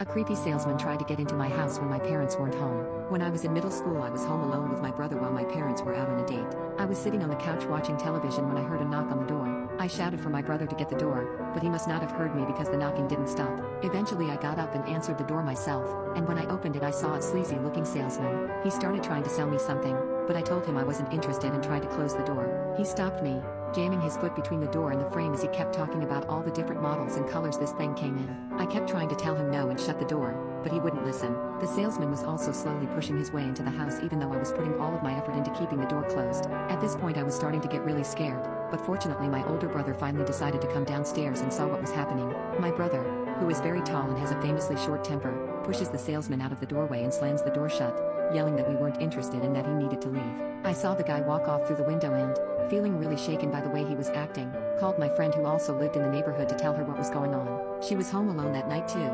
A creepy salesman tried to get into my house when my parents weren't home. When I was in middle school, I was home alone with my brother while my parents were out on a date. I was sitting on the couch watching television when I heard a knock on the door. I shouted for my brother to get the door, but he must not have heard me because the knocking didn't stop. Eventually I got up and answered the door myself, and when I opened it I saw a sleazy-looking salesman. He started trying to sell me something, but I told him I wasn't interested and tried to close the door. He stopped me, jamming his foot between the door and the frame as he kept talking about all the different models and colors this thing came in. I kept trying to tell him no and shut the door, but he wouldn't listen. The salesman was also slowly pushing his way into the house even though I was putting all of my effort into keeping the door closed. At this point I was starting to get really scared, but fortunately my older brother finally decided to come downstairs and saw what was happening. My brother, who is very tall and has a famously short temper, pushes the salesman out of the doorway and slams the door shut, yelling that we weren't interested and that he needed to leave. I saw the guy walk off through the window and, feeling really shaken by the way he was acting, called my friend who also lived in the neighborhood to tell her what was going on. She was home alone that night too,